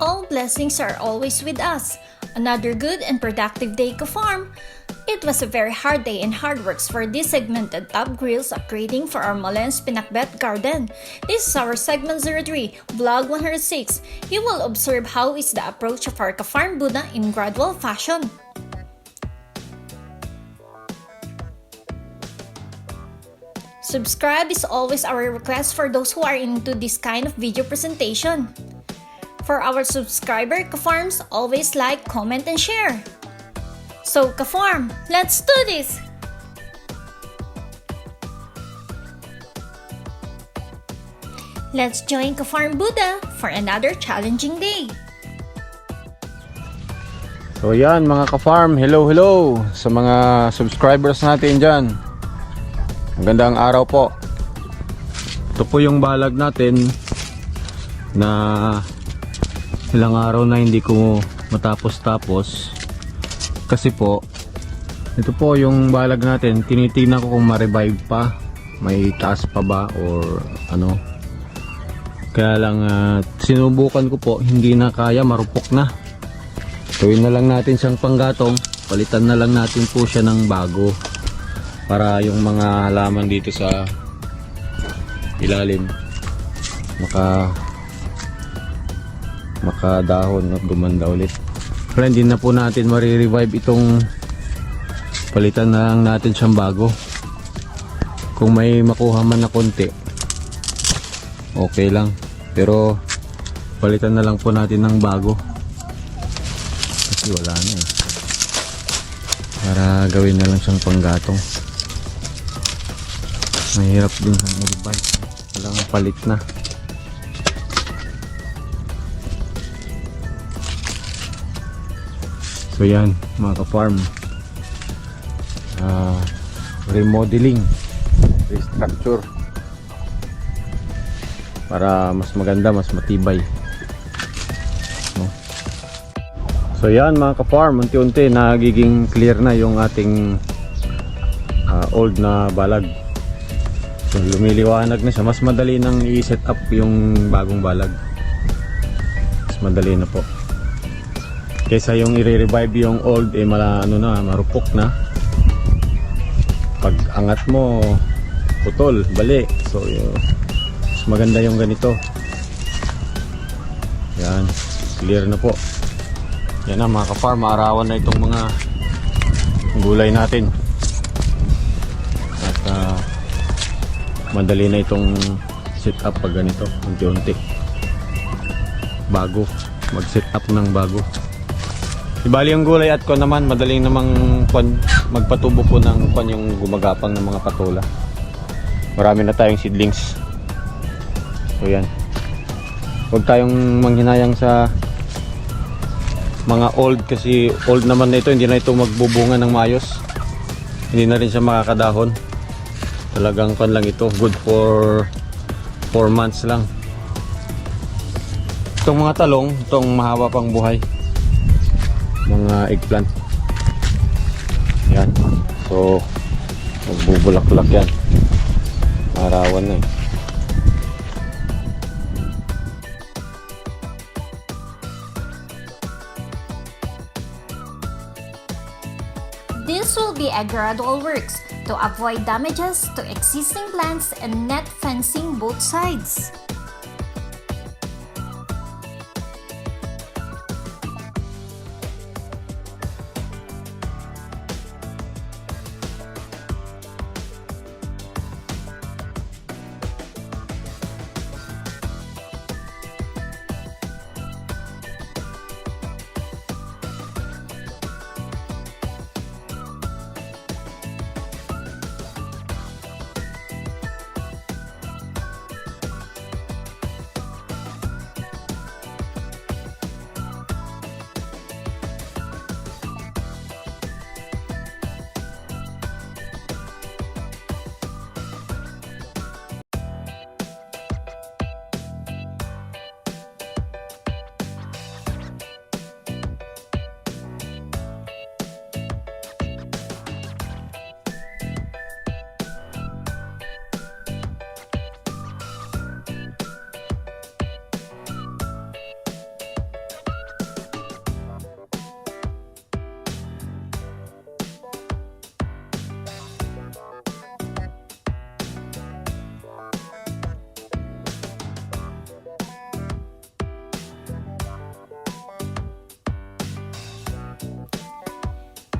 All blessings are always with us. Another good and productive day ka-farm. It was a very hard day and hard works for this segmented top grills upgrading for our Molen's Pinakbet Garden. This is our segment 03, vlog 106. You will observe how is the approach of our ka-farm Buddha in gradual fashion. Subscribe is always our request for those who are into this kind of video presentation. For our subscriber ka-farms, always like, comment, and share. So ka-farm, let's do this! Let's join ka-farm Buddha for another challenging day. So yan mga ka-farm, hello sa mga subscribers natin dyan. Magandang araw po. Ito po yung balag natin na ilang araw na hindi ko matapos-tapos kasi po ito po yung balag natin, tinitingnan ko kung ma-revive pa, may taas pa ba or ano. Kaya lang sinubukan ko po, hindi na kaya, marupok na. Tuwin na lang natin siyang panggatong, palitan na lang natin po siya ng bago para yung mga halaman dito sa ilalim makadahon at gumanda ulit. Pero hindi na po natin marirevive itong, palitan na lang natin siyang bago. Kung may makuha man na konti, okay lang, pero palitan na lang po natin ng bago kasi wala na eh, para gawin na lang siyang panggatong. Mahirap din sa revive, walang palit na. So yan mga ka-farm, remodeling, restructure para mas maganda, mas matibay, no? So yan mga ka-farm, unti-unti nagiging clear na yung ating old na balag. So lumiliwanag na siya, mas madali nang i-set up yung bagong balag, mas madali na po kaysa yung i-revive yung old marupok na. Pag angat mo putol, bali. So mas maganda yung ganito. Yan, clear na po. Yan na mga ka-farm, maarawan na itong mga gulay natin at madali na itong set up pag ganito, unti-unti bago mag set up ng bago. Ibali yung gulay at ko naman, madaling namang magpatubo po ng yung gumagapang ng mga patola. Marami na tayong seedlings. So yan, huwag tayong manghinayang sa mga old, kasi old naman na ito, hindi na ito magbubunga ng maayos, hindi na rin siya makakadahon. Talagang lang ito, good for 4 months lang. Itong mga talong, itong mahaba pang buhay, mga eggplant yan, so magbubulak-bulak yan, arawan na eh. This will be a gradual works to avoid damages to existing plants and net fencing both sides.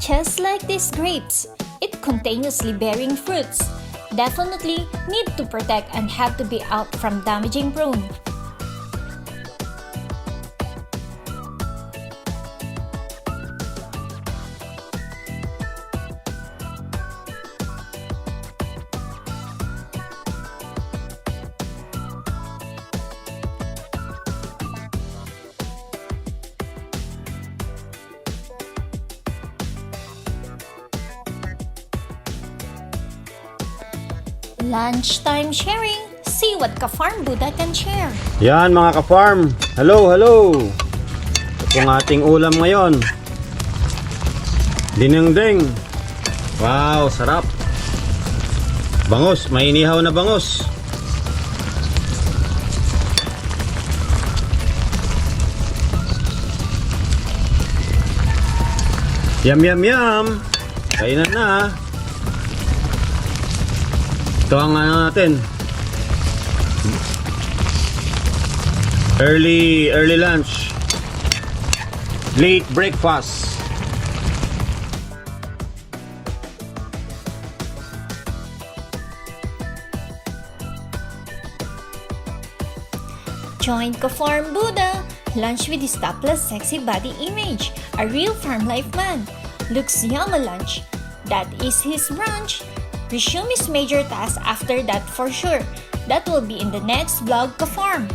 Just like these grapes, it continuously bearing fruits. Definitely need to protect and have to be out from damaging prune. Lunchtime sharing. See what Ka-Farm Buddha can share. Yan mga ka-farm. Hello, hello. Ito pong ating ulam ngayon. Dinengdeng. Wow, sarap. Bangus, may inihaw na bangus. Yum, yum, yum. Kainan na. Ito ang natin. Early lunch. Late breakfast. Join Ka-Farm Buddha. Lunch with his topless sexy body image. A real farm life man. Looks yummy lunch. That is his brunch. Resume his major task after that for sure. That will be in the next vlog, Ka-Farm.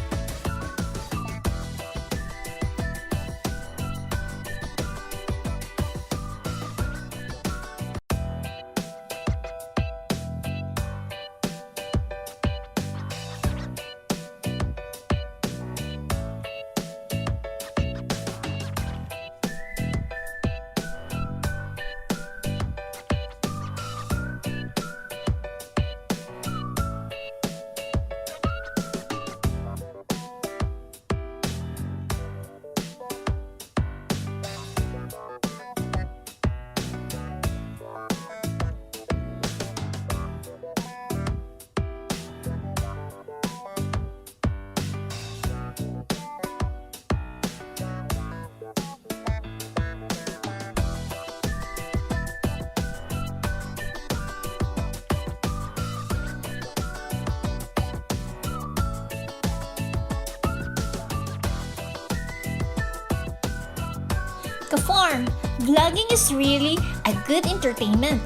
Ka-Farm, vlogging is really a good entertainment.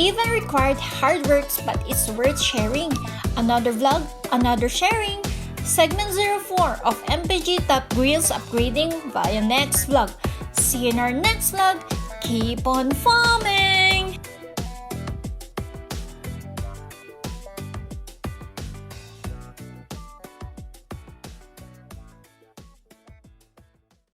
Even required hard works, but it's worth sharing. Another vlog, another sharing. Segment 04 of MPG Top Grills upgrading via next vlog. See you in our next vlog. Keep on farming!